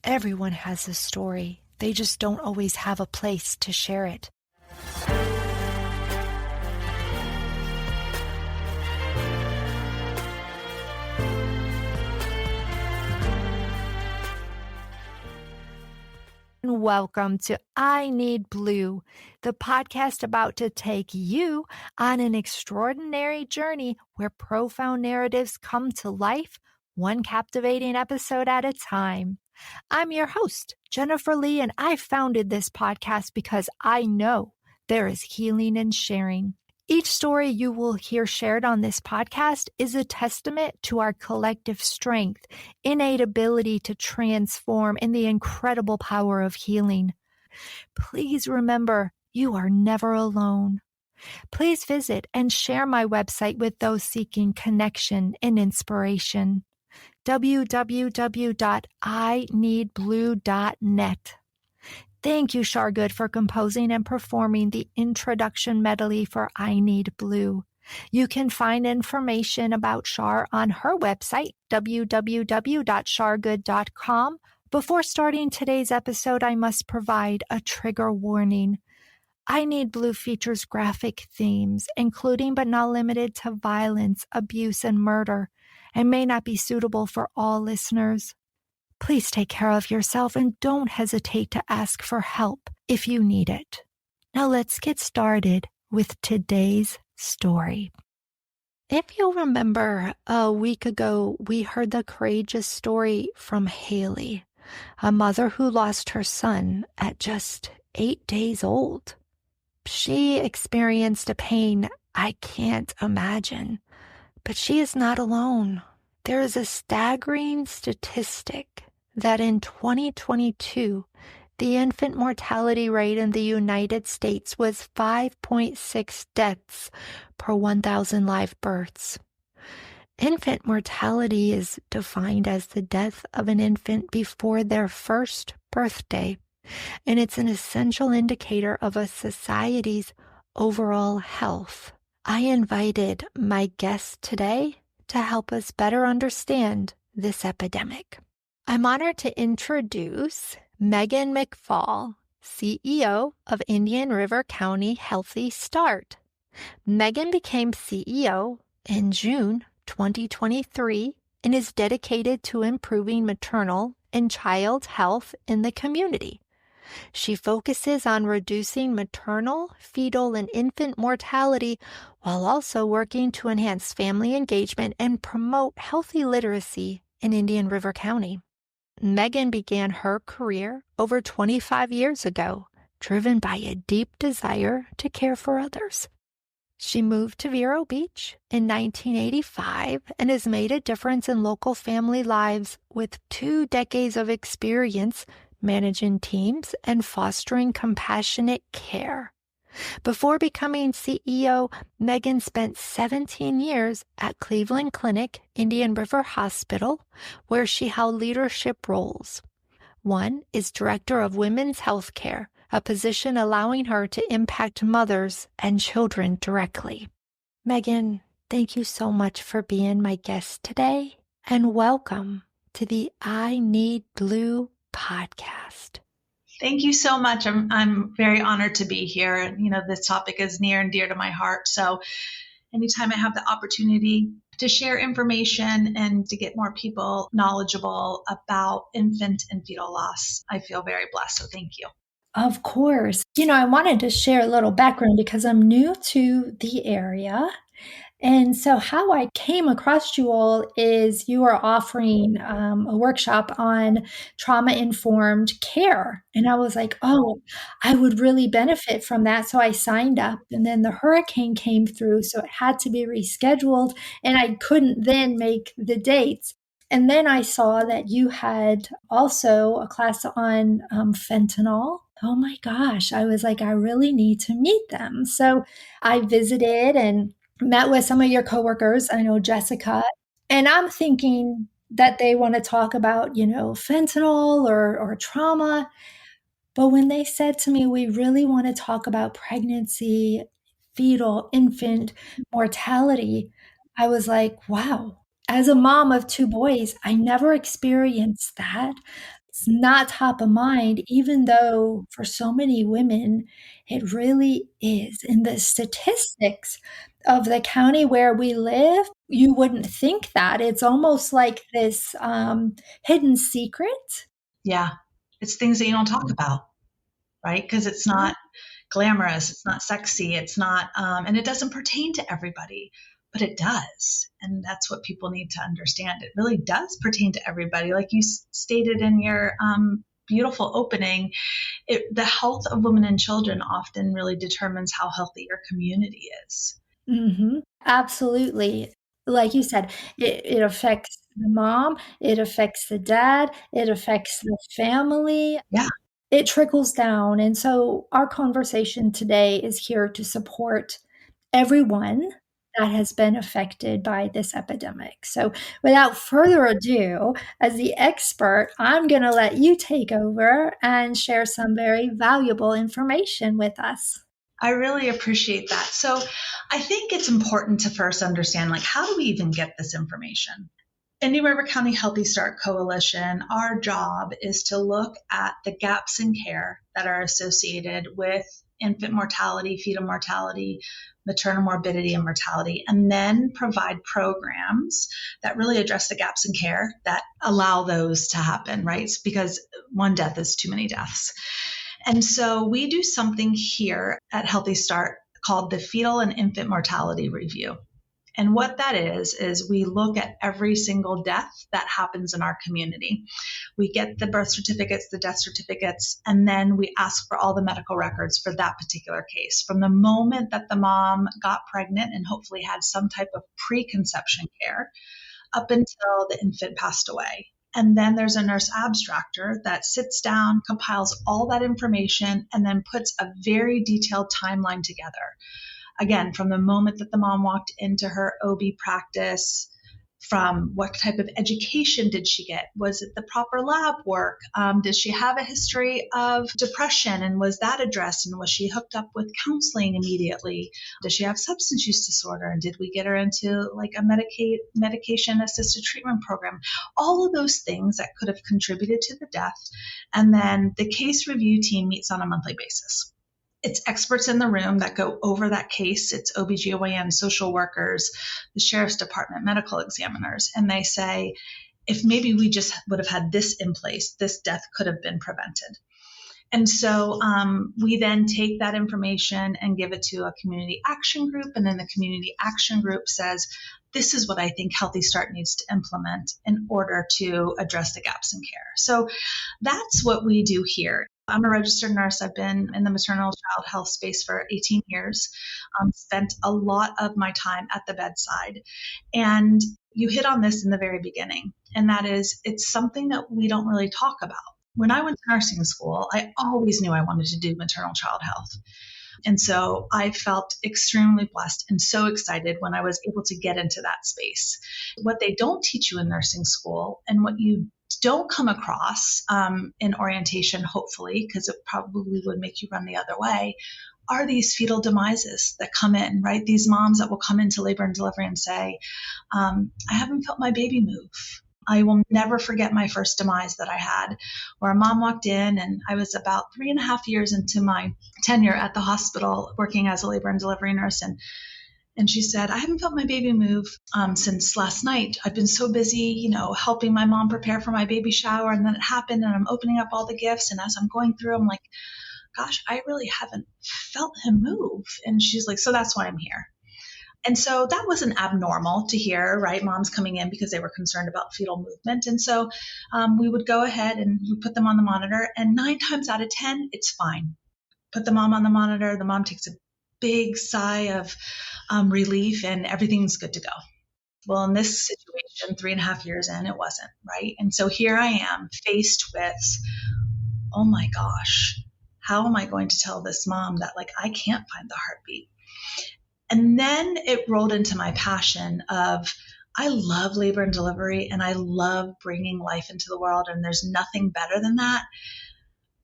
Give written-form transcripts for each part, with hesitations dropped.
Everyone has a story. They just don't always have a place to share it. Welcome to I Need Blue, the podcast about to take you on an extraordinary journey where profound narratives come to life, one captivating episode at a time. I'm your host, Jennifer Lee, and I founded this podcast because I know there is healing in sharing. Each story you will hear shared on this podcast is a testament to our collective strength, innate ability to transform, and the incredible power of healing. Please remember, you are never alone. Please visit and share my website with those seeking connection and inspiration. www.ineedblue.net. Thank you, Shargood, for composing and performing the introduction medley for I Need Blue. You can find information about Shar on her website, www.shargood.com. Before starting today's episode, I must provide a trigger warning. I Need Blue features graphic themes, including but not limited to violence, abuse, and murder, and may not be suitable for all listeners. Please take care of yourself and don't hesitate to ask for help if you need it. Now let's get started with today's story. If you'll remember, a week ago, we heard the courageous story from Haley, a mother who lost her son at just 8 days old. She experienced a pain I can't imagine, but she is not alone. There is a staggering statistic that in 2022, the infant mortality rate in the United States was 5.6 deaths per 1,000 live births. Infant mortality is defined as the death of an infant before their first birthday, and it's an essential indicator of a society's overall health. I invited my guest today to help us better understand this epidemic. I'm honored to introduce Megan McFall, CEO of Indian River County Healthy Start. Megan became CEO in June 2023 and is dedicated to improving maternal and child health in the community. She focuses on reducing maternal, fetal, and infant mortality while also working to enhance family engagement and promote healthy literacy in Indian River County. Megan began her career over 25 years ago, driven by a deep desire to care for others. She moved to Vero Beach in 1985 and has made a difference in local family lives with 2 decades of experience managing teams and fostering compassionate care. Before becoming CEO, Megan spent 17 years at Cleveland Clinic, Indian River Hospital, where she held leadership roles. One is Director of Women's Healthcare, a position allowing her to impact mothers and children directly. Megan, thank you so much for being my guest today, and welcome to the I Need Blue podcast. Thank you so much. I'm very honored to be here. This topic is near and dear to my heart. So anytime I have the opportunity to share information and to get more people knowledgeable about infant and fetal loss, I feel very blessed. So thank you. Of course. I wanted to share a little background because I'm new to the area. And so how I came across you all is you are offering a workshop on trauma-informed care. And I was like, oh, I would really benefit from that. So I signed up, and then the hurricane came through, so it had to be rescheduled, and I couldn't then make the dates. And then I saw that you had also a class on fentanyl. Oh my gosh. I was like, I really need to meet them. So I visited and met with some of your coworkers. I know Jessica, and I'm thinking that they want to talk about, fentanyl or trauma. But when they said to me, we really want to talk about pregnancy, fetal, infant mortality, I was like, wow. As a mom of 2 boys, I never experienced that. It's not top of mind, even though for so many women, it really is. In the statistics of the county where we live, you wouldn't think that. It's almost like this hidden secret. Yeah. It's things that you don't talk about, right? Because it's not glamorous, it's not sexy, it's not, and it doesn't pertain to everybody, but it does. And that's what people need to understand. It really does pertain to everybody. Like you stated in your beautiful opening, the health of women and children often really determines how healthy your community is. Mm-hmm. Absolutely. Like you said, it affects the mom, it affects the dad, it affects the family. Yeah. It trickles down. And so our conversation today is here to support everyone that has been affected by this epidemic. So without further ado, as the expert, I'm going to let you take over and share some very valuable information with us. I really appreciate that. So I think it's important to first understand, like, how do we even get this information? In New River County Healthy Start Coalition, our job is to look at the gaps in care that are associated with infant mortality, fetal mortality, maternal morbidity and mortality, and then provide programs that really address the gaps in care that allow those to happen, right? Because one death is too many deaths. And so we do something here at Healthy Start called the Fetal and Infant Mortality Review. And what that is we look at every single death that happens in our community. We get the birth certificates, the death certificates, and then we ask for all the medical records for that particular case. From the moment that the mom got pregnant and hopefully had some type of preconception care up until the infant passed away. And then there's a nurse abstractor that sits down, compiles all that information, and then puts a very detailed timeline together. Again, from the moment that the mom walked into her OB practice, from what type of education did she get? Was it the proper lab work? Did she have a history of depression, and was that addressed? And was she hooked up with counseling immediately? Does she have substance use disorder? And did we get her into like a medication assisted treatment program? All of those things that could have contributed to the death. And then the case review team meets on a monthly basis. It's experts in the room that go over that case. It's OBGYN, social workers, the sheriff's department, medical examiners. And they say, if maybe we just would have had this in place, this death could have been prevented. And so we then take that information and give it to a community action group. And then the community action group says, this is what I think Healthy Start needs to implement in order to address the gaps in care. So that's what we do here. I'm a registered nurse. I've been in the maternal child health space for 18 years, spent a lot of my time at the bedside. And you hit on this in the very beginning, and that is it's something that we don't really talk about. When I went to nursing school, I always knew I wanted to do maternal child health. And so I felt extremely blessed and so excited when I was able to get into that space. What they don't teach you in nursing school, and what you don't come across in orientation, hopefully, because it probably would make you run the other way, are these fetal demises that come in, right? These moms that will come into labor and delivery and say, I haven't felt my baby move. I will never forget my first demise that I had, where a mom walked in, and I was about 3.5 years into my tenure at the hospital working as a labor and delivery nurse. And she said, I haven't felt my baby move since last night. I've been so busy, helping my mom prepare for my baby shower. And then it happened, and I'm opening up all the gifts. And as I'm going through, I'm like, gosh, I really haven't felt him move. And she's like, so that's why I'm here. And so that wasn't abnormal to hear, right? Moms coming in because they were concerned about fetal movement. And so we would go ahead and we put them on the monitor, and 9 times out of 10, it's fine. Put the mom on the monitor. The mom takes a big sigh of relief, and everything's good to go. Well, in this situation, 3.5 years in, it wasn't, right? And so here I am faced with, oh my gosh, how am I going to tell this mom that I can't find the heartbeat? And then it rolled into my passion of, I love labor and delivery, and I love bringing life into the world, and there's nothing better than that.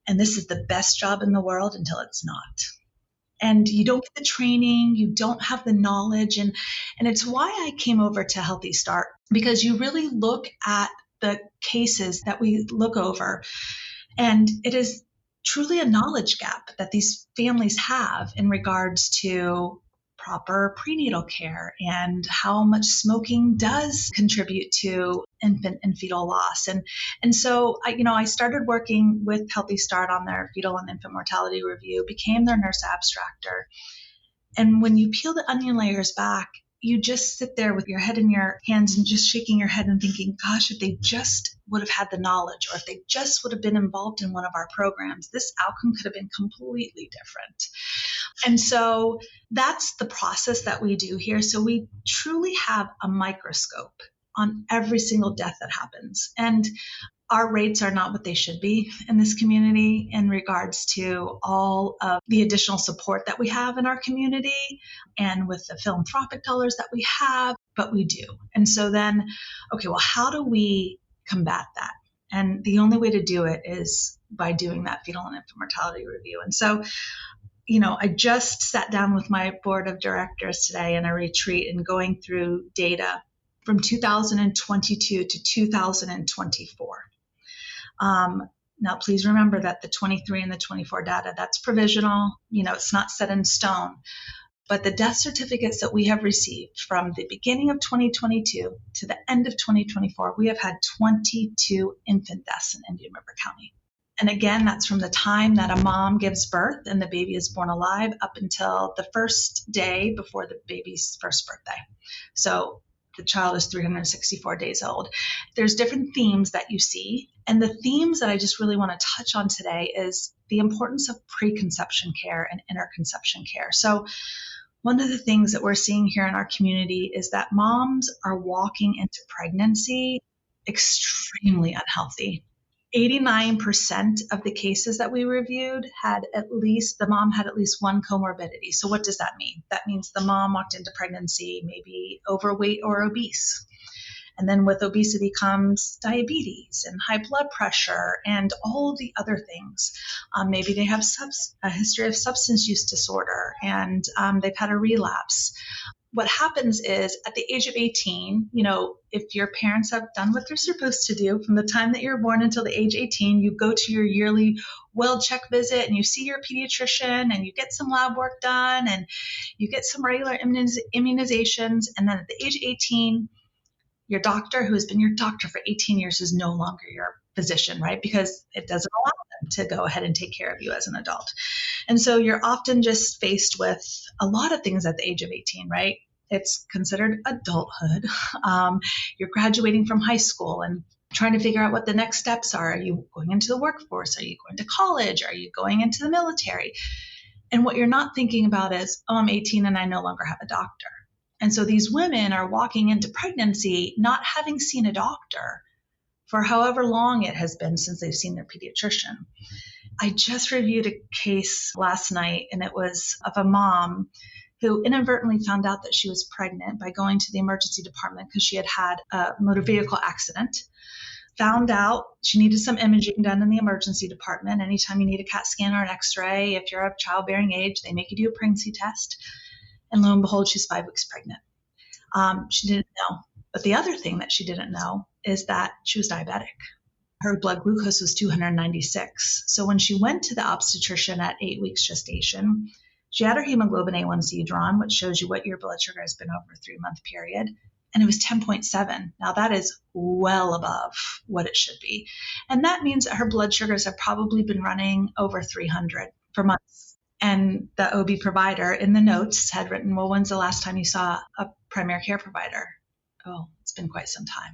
And this is the best job in the world until it's not. And you don't get the training, you don't have the knowledge. And it's why I came over to Healthy Start, because you really look at the cases that we look over. And it is truly a knowledge gap that these families have in regards to proper prenatal care and how much smoking does contribute to infant and fetal loss. And so I started working with Healthy Start on their fetal and infant mortality review, became their nurse abstractor. And when you peel the onion layers back, you just sit there with your head in your hands and just shaking your head and thinking, gosh, if they just would have had the knowledge, or if they just would have been involved in one of our programs, this outcome could have been completely different. And so that's the process that we do here. So we truly have a microscope on every single death that happens. And our rates are not what they should be in this community in regards to all of the additional support that we have in our community and with the philanthropic dollars that we have, but we do. And so then, okay, well, how do we combat that? And the only way to do it is by doing that fetal and infant mortality review. And so, I just sat down with my board of directors today in a retreat and going through data from 2022 to 2024. Now, please remember that the 23 and the 24 data, that's provisional. It's not set in stone. But the death certificates that we have received from the beginning of 2022 to the end of 2024, we have had 22 infant deaths in Indian River County. And again, that's from the time that a mom gives birth and the baby is born alive up until the first day before the baby's first birthday. So the child is 364 days old. There's different themes that you see. And the themes that I just really want to touch on today is the importance of preconception care and interconception care. So one of the things that we're seeing here in our community is that moms are walking into pregnancy extremely unhealthy. 89% of the cases that we reviewed the mom had at least one comorbidity. So what does that mean? That means the mom walked into pregnancy maybe overweight or obese. And then with obesity comes diabetes and high blood pressure and all the other things. Maybe they have a history of substance use disorder and they've had a relapse. What happens is at the age of 18, if your parents have done what they're supposed to do from the time that you're born until the age 18, you go to your yearly well check visit and you see your pediatrician and you get some lab work done and you get some regular immunizations. And then at the age of 18, your doctor, who has been your doctor for 18 years, is no longer your physician, right? Because it doesn't allow them to go ahead and take care of you as an adult. And so you're often just faced with a lot of things at the age of 18, right? It's considered adulthood. You're graduating from high school and trying to figure out what the next steps are. Are you going into the workforce? Are you going to college? Are you going into the military? And what you're not thinking about is, I'm 18 and I no longer have a doctor. And so these women are walking into pregnancy not having seen a doctor for however long it has been since they've seen their pediatrician. I just reviewed a case last night, and it was of a mom who inadvertently found out that she was pregnant by going to the emergency department because she had had a motor vehicle accident. Found out she needed some imaging done in the emergency department. Anytime you need a CAT scan or an X-ray, if you're of childbearing age, they make you do a pregnancy test. And lo and behold, she's 5 weeks pregnant. She didn't know. But the other thing that she didn't know is that she was diabetic. Her blood glucose was 296. So when she went to the obstetrician at 8 weeks gestation, she had her hemoglobin A1C drawn, which shows you what your blood sugar has been over a 3-month period. And it was 10.7. Now that is well above what it should be. And that means that her blood sugars have probably been running over 300 for months. And the OB provider in the notes had written, well, when's the last time you saw a primary care provider? Oh, it's been quite some time.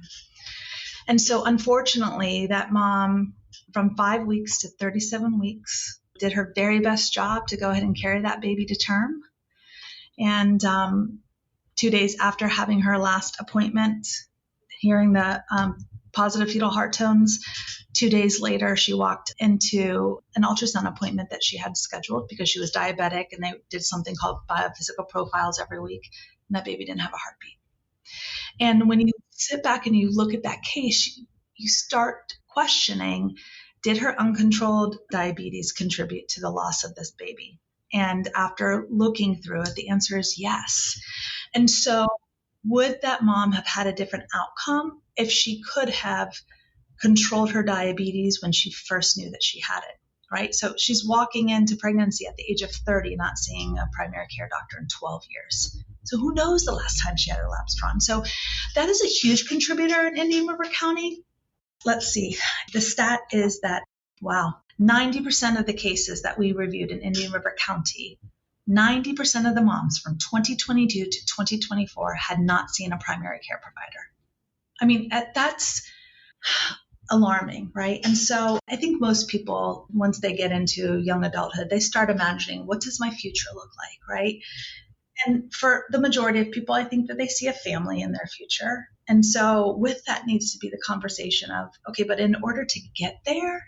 And so unfortunately, that mom from 5 weeks to 37 weeks did her very best job to go ahead and carry that baby to term. And 2 days after having her last appointment, hearing the positive fetal heart tones, 2 days later, she walked into an ultrasound appointment that she had scheduled because she was diabetic, and they did something called biophysical profiles every week, and that baby didn't have a heartbeat. And when you sit back and you look at that case, you start questioning, did her uncontrolled diabetes contribute to the loss of this baby? And after looking through it, the answer is yes. And so would that mom have had a different outcome if she could have controlled her diabetes when she first knew that she had it, right? So she's walking into pregnancy at the age of 30, not seeing a primary care doctor in 12 years. So who knows the last time she had her labs drawn? So that is a huge contributor in Indian River County. Let's see. The stat is that, 90% of the cases that we reviewed in Indian River County, 90% of the moms from 2022 to 2024 had not seen a primary care provider. I mean, that's alarming, right? And so I think most people, once they get into young adulthood, they start imagining, what does my future look like, right? And for the majority of people, I think that they see a family in their future. And so with that needs to be the conversation of, okay, but in order to get there,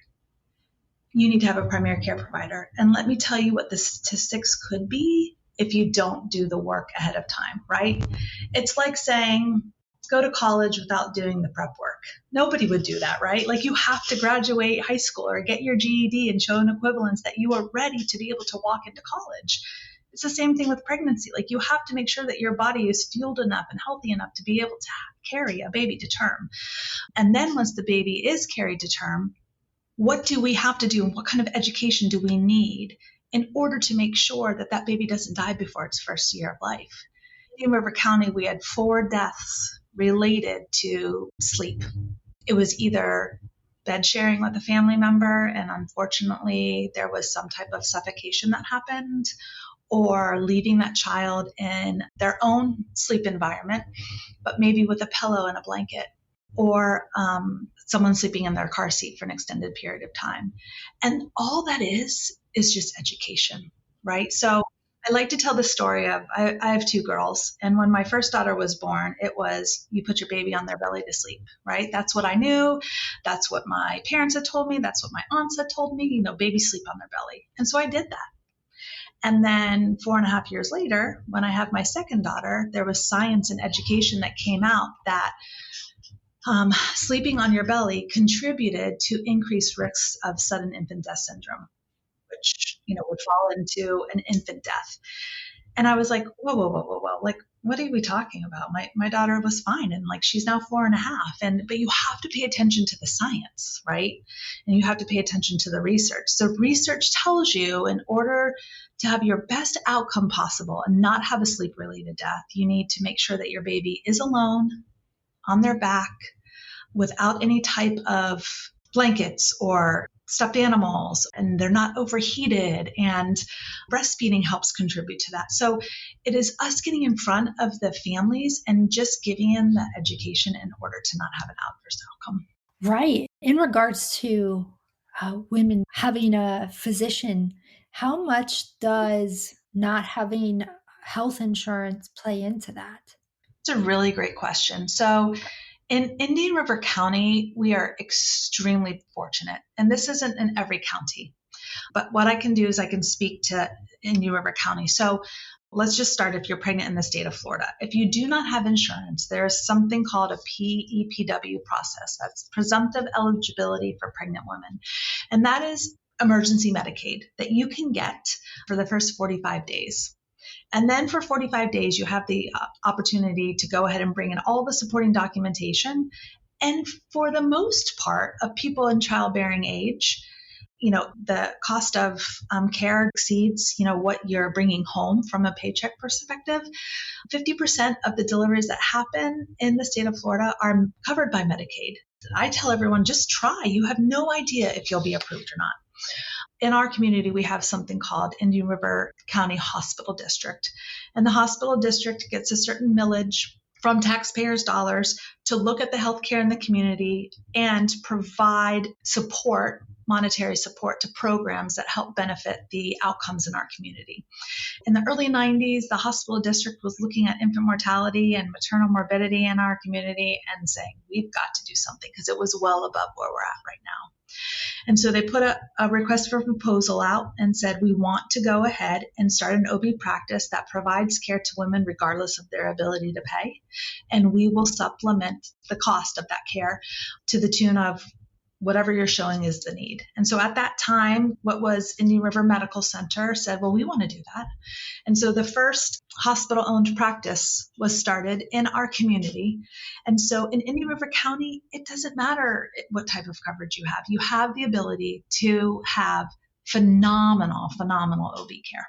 you need to have a primary care provider. And let me tell you what the statistics could be if you don't do the work ahead of time, right? It's like saying, go to college without doing the prep work. Nobody would do that, right? Like you have to graduate high school or get your GED and show an equivalence that you are ready to be able to walk into college. It's the same thing with pregnancy. Like you have to make sure that your body is fueled enough and healthy enough to be able to carry a baby to term. And then once the baby is carried to term, what do we have to do and what kind of education do we need in order to make sure that that baby doesn't die before its first year of life? In River County, we had 4 deaths related to sleep. It was either bed sharing with a family member, and unfortunately, there was some type of suffocation that happened, or leaving that child in their own sleep environment, but maybe with a pillow and a blanket, or someone sleeping in their car seat for an extended period of time. And all that is just education, right? So I like to tell the story of, I have 2 girls, and when my first daughter was born, it was, you put your baby on their belly to sleep, right? That's what I knew. That's what my parents had told me. That's what my aunts had told me, babies sleep on their belly. And so I did that. And then 4.5 years later, when I had my second daughter, there was science and education that came out that sleeping on your belly contributed to increased risks of sudden infant death syndrome, which, would fall into an infant death. And I was like, whoa. Like, what are we talking about? My daughter was fine. And like, she's now 4.5. But you have to pay attention to the science, right? And you have to pay attention to the research. So research tells you in order to have your best outcome possible and not have a sleep-related death, you need to make sure that your baby is alone on their back without any type of blankets or stuffed animals, and they're not overheated, and breastfeeding helps contribute to that. So it is us getting in front of the families and just giving them the education in order to not have an adverse outcome. Right. In regards to women having a physician, how much does not having health insurance play into that? It's a really great question. So in Indian River County, we are extremely fortunate, and this isn't in every county. But what I can do is I can speak to Indian River County. So let's just start if you're pregnant in the state of Florida. If you do not have insurance, there's something called a PEPW process. That's presumptive eligibility for pregnant women. And that is emergency Medicaid that you can get for the first 45 days. And then for 45 days, you have the opportunity to go ahead and bring in all the supporting documentation. And for the most part of people in childbearing age, the cost of care exceeds, what you're bringing home from a paycheck perspective. 50% of the deliveries that happen in the state of Florida are covered by Medicaid. I tell everyone, just try. You have no idea if you'll be approved or not. In our community, we have something called Indian River County Hospital District. And the hospital district gets a certain millage from taxpayers' dollars to look at the healthcare in the community and provide support, monetary support to programs that help benefit the outcomes in our community. In the early 90s, the hospital district was looking at infant mortality and maternal morbidity in our community and saying, we've got to do something because it was well above where we're at right now. And so they put a request for proposal out and said, we want to go ahead and start an OB practice that provides care to women regardless of their ability to pay. And we will supplement the cost of that care to the tune of whatever you're showing is the need. And so at that time, what was Indian River Medical Center said, well, we want to do that. And so the first hospital-owned practice was started in our community. And so in Indian River County, it doesn't matter what type of coverage you have. You have the ability to have phenomenal OB care.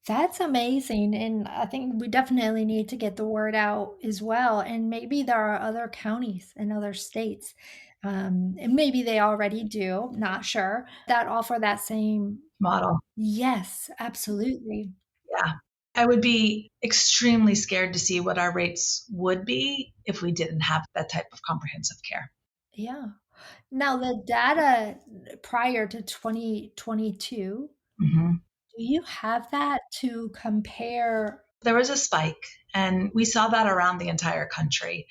That's amazing. And I think we definitely need to get the word out as well. And maybe there are other counties in other states, and maybe they already do, not sure, that offer that same model. Yes, absolutely. Yeah. I would be extremely scared to see what our rates would be if we didn't have that type of comprehensive care. Yeah. Now, the data prior to 2022, do you have that to compare? There was a spike, and we saw that around the entire country.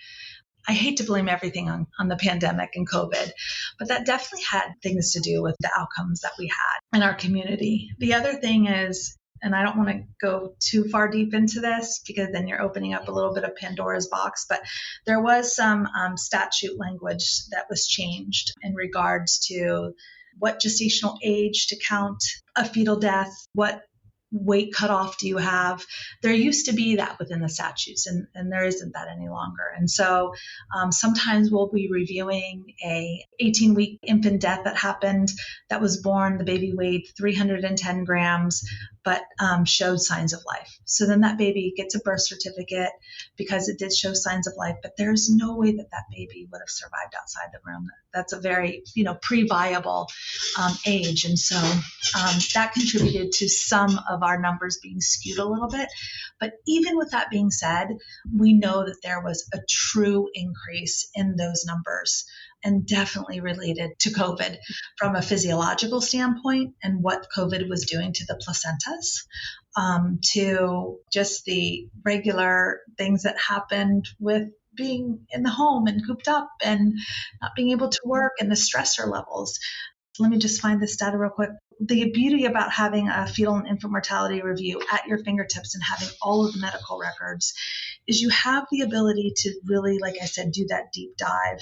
I hate to blame everything on the pandemic and COVID, but that definitely had things to do with the outcomes that we had in our community. The other thing is, and I don't want to go too far deep into this because then you're opening up a little bit of Pandora's box, but there was some statute language that was changed in regards to what gestational age to count a fetal death, what weight cutoff do you have? There used to be that within the statutes, and there isn't that any longer. And so sometimes we'll be reviewing a 18-week infant death that happened, that was born, the baby weighed 310 grams, but showed signs of life. So then that baby gets a birth certificate because it did show signs of life, but there's no way that that baby would have survived outside the room. That's a very, pre-viable age. And so that contributed to some of our numbers being skewed a little bit. But even with that being said, we know that there was a true increase in those numbers, and definitely related to COVID from a physiological standpoint and what COVID was doing to the placentas, to just the regular things that happened with being in the home and cooped up and not being able to work, and the stressor levels. Let me just find this data real quick. The beauty about having a fetal and infant mortality review at your fingertips and having all of the medical records is you have the ability to really, like I said, do that deep dive.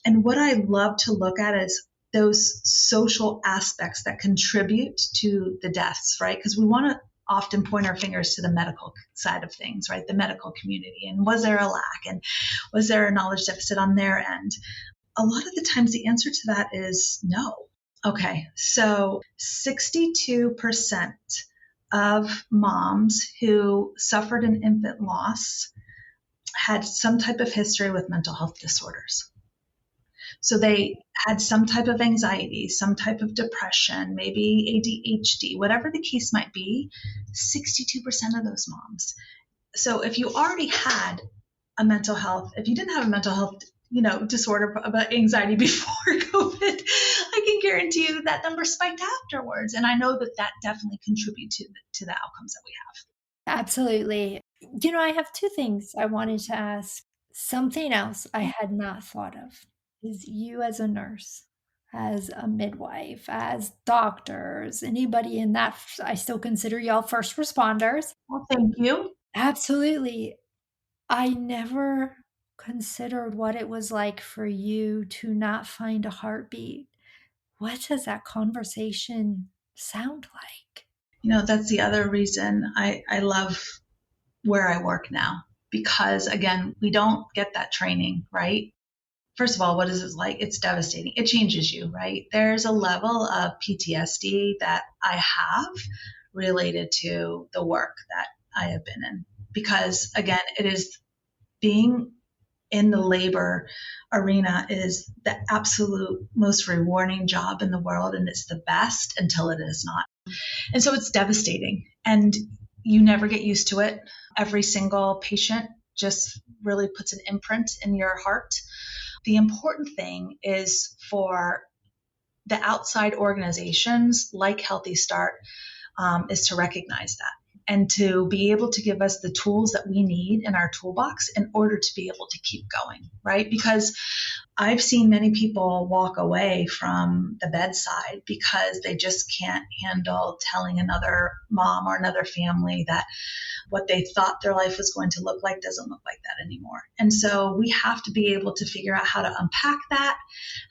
And what I love to look at is those social aspects that contribute to the deaths, right? Because we want to often point our fingers to the medical side of things, right? The medical community. And was there a lack? And was there a knowledge deficit on their end? A lot of the times the answer to that is no. Okay, so 62% of moms who suffered an infant loss had some type of history with mental health disorders. So they had some type of anxiety, some type of depression, maybe ADHD, whatever the case might be, 62% of those moms. So if you already had a mental health, if you didn't have a mental health disorder about anxiety before COVID, I can guarantee you that number spiked afterwards. And I know that definitely contributes to the outcomes that we have. Absolutely. I have two things I wanted to ask. Something else I had not thought of is you as a nurse, as a midwife, as doctors, anybody in that, I still consider y'all first responders. Well, thank you. Absolutely. I never considered what it was like for you to not find a heartbeat. What does that conversation sound like? That's the other reason I love where I work now, because again, we don't get that training, right? First of all, what is it like? It's devastating. It changes you, right? There's a level of PTSD that I have related to the work that I have been in, because again, it is being in the labor arena is the absolute most rewarding job in the world, and it's the best until it is not. And so it's devastating, and you never get used to it. Every single patient just really puts an imprint in your heart. The important thing is for the outside organizations like Healthy Start is to recognize that, and to be able to give us the tools that we need in our toolbox in order to be able to keep going, right? Because I've seen many people walk away from the bedside because they just can't handle telling another mom or another family that what they thought their life was going to look like doesn't look like that anymore. And so we have to be able to figure out how to unpack that,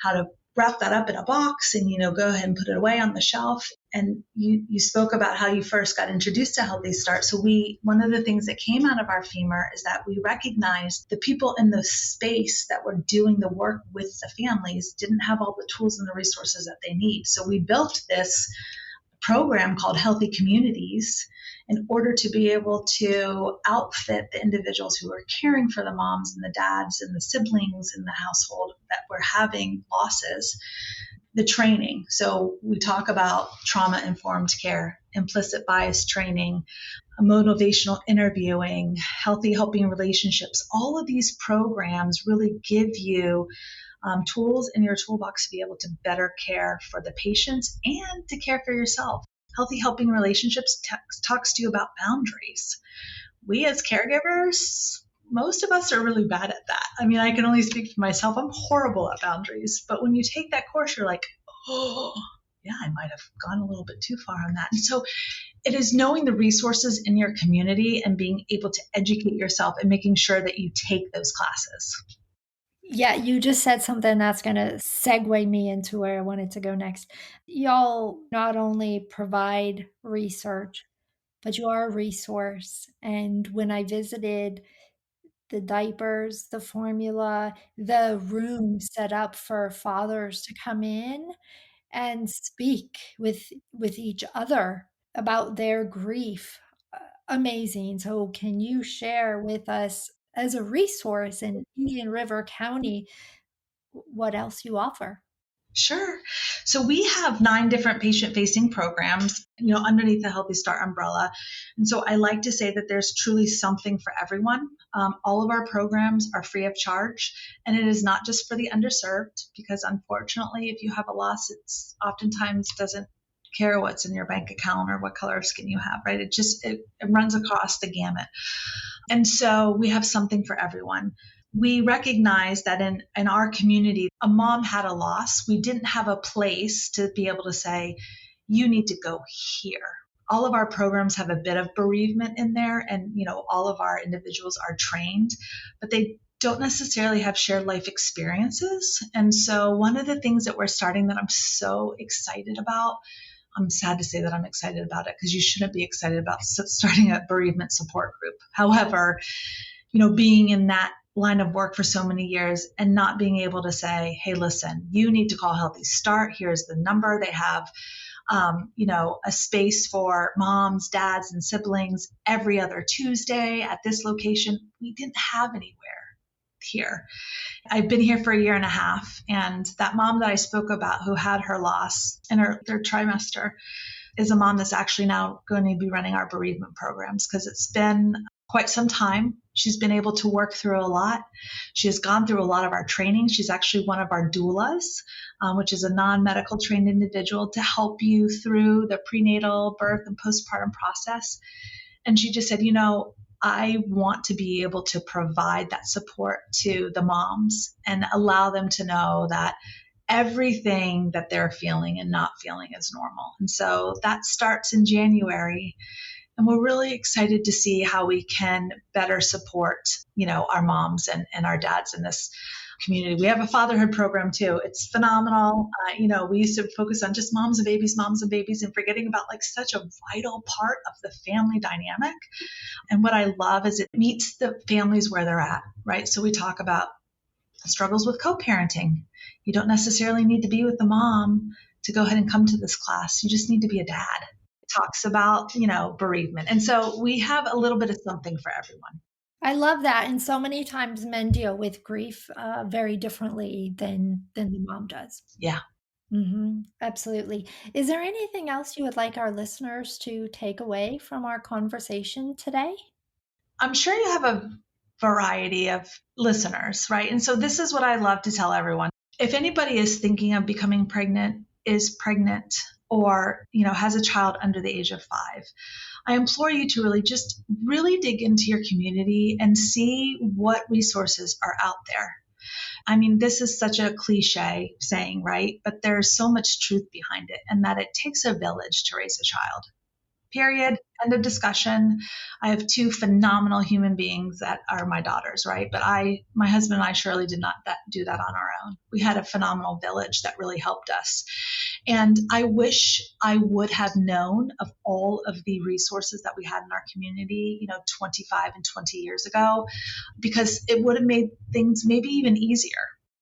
how to wrap that up in a box and, go ahead and put it away on the shelf. And you spoke about how you first got introduced to Healthy Start. So one of the things that came out of our femur is that we recognized the people in the space that were doing the work with the families didn't have all the tools and the resources that they need. So we built this program called Healthy Communities in order to be able to outfit the individuals who are caring for the moms and the dads and the siblings in the household that were having losses, the training. So we talk about trauma-informed care, implicit bias training, motivational interviewing, healthy helping relationships. All of these programs really give you tools in your toolbox to be able to better care for the patients and to care for yourself. Healthy helping relationships talks to you about boundaries. We as caregivers, most of us are really bad at that. I mean, I can only speak for myself. I'm horrible at boundaries. But when you take that course, you're like, oh, yeah, I might have gone a little bit too far on that. And so it is knowing the resources in your community and being able to educate yourself and making sure that you take those classes. Yeah, you just said something that's going to segue me into where I wanted to go next. Y'all not only provide research, but you are a resource. And when I visited the diapers, the formula, the room set up for fathers to come in and speak with each other about their grief, amazing. So can you share with us, as a resource in Indian River County, what else you offer? Sure. So we have 9 different patient-facing programs, underneath the Healthy Start umbrella. And so I like to say that there's truly something for everyone. All of our programs are free of charge, and it is not just for the underserved, because unfortunately, if you have a loss, it's oftentimes doesn't care what's in your bank account or what color of skin you have, right? It runs across the gamut. And so we have something for everyone. We recognize that in our community, a mom had a loss. We didn't have a place to be able to say, you need to go here. All of our programs have a bit of bereavement in there, and all of our individuals are trained, but they don't necessarily have shared life experiences. And so one of the things that we're starting that I'm so excited about, I'm sad to say that I'm excited about it because you shouldn't be excited about starting a bereavement support group. However, being in that line of work for so many years and not being able to say, hey, listen, you need to call Healthy Start. Here's the number. They have, a space for moms, dads, and siblings every other Tuesday at this location. We didn't have anywhere here. I've been here for a year and a half, and that mom that I spoke about who had her loss in her third trimester is a mom that's actually now going to be running our bereavement programs because it's been quite some time. She's been able to work through a lot. She has gone through a lot of our training. She's actually one of our doulas, which is a non-medical trained individual to help you through the prenatal, birth, and postpartum process. And she just said, I want to be able to provide that support to the moms and allow them to know that everything that they're feeling and not feeling is normal. And so that starts in January. And we're really excited to see how we can better support, our moms and our dads in this community. We have a fatherhood program too. It's phenomenal. We used to focus on just moms and babies, and forgetting about such a vital part of the family dynamic. And what I love is it meets the families where they're at, right? So we talk about struggles with co-parenting. You don't necessarily need to be with the mom to go ahead and come to this class. You just need to be a dad. Talks about, bereavement. And so we have a little bit of something for everyone. I love that. And so many times men deal with grief very differently than the mom does. Yeah. Mm-hmm. Absolutely. Is there anything else you would like our listeners to take away from our conversation today? I'm sure you have a variety of listeners, right? And so this is what I love to tell everyone. If anybody is thinking of becoming pregnant, is pregnant, or has a child under the age of 5, I implore you to really dig into your community and see what resources are out there. I mean, this is such a cliche saying, right? But there's so much truth behind it, and that it takes a village to raise a child. Period. End of discussion. I have two phenomenal human beings that are my daughters, right? But my husband and I surely did not do that on our own. We had a phenomenal village that really helped us. And I wish I would have known of all of the resources that we had in our community, 25 and 20 years ago, because it would have made things maybe even easier.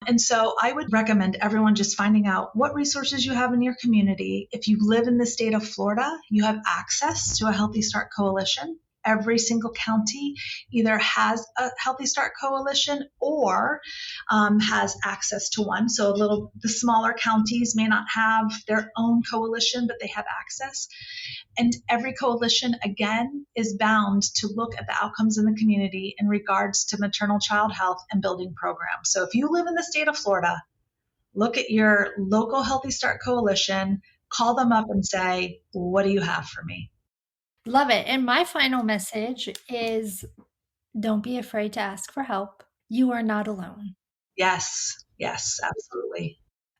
And so I would recommend everyone just finding out what resources you have in your community. If you live in the state of Florida, you have access to a Healthy Start Coalition. Every single county either has a Healthy Start Coalition or has access to one. So the smaller counties may not have their own coalition, but they have access. And every coalition, again, is bound to look at the outcomes in the community in regards to maternal child health and building programs. So if you live in the state of Florida, look at your local Healthy Start Coalition, call them up and say, what do you have for me? Love it. And my final message is don't be afraid to ask for help. You are not alone. Yes, absolutely.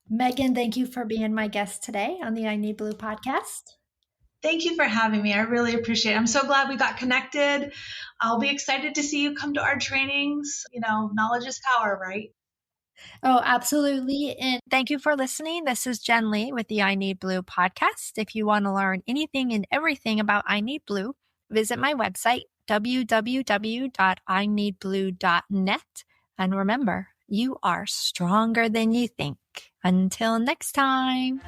Megan, thank you for being my guest today on the I Need Blue podcast. Thank you for having me. I really appreciate it. I'm so glad we got connected. I'll be excited to see you come to our trainings. Knowledge is power, right? Oh, absolutely. And thank you for listening. This is Jen Lee with the I Need Blue podcast. If you want to learn anything and everything about I Need Blue, visit my website, www.ineedblue.net. And remember, you are stronger than you think. Until next time.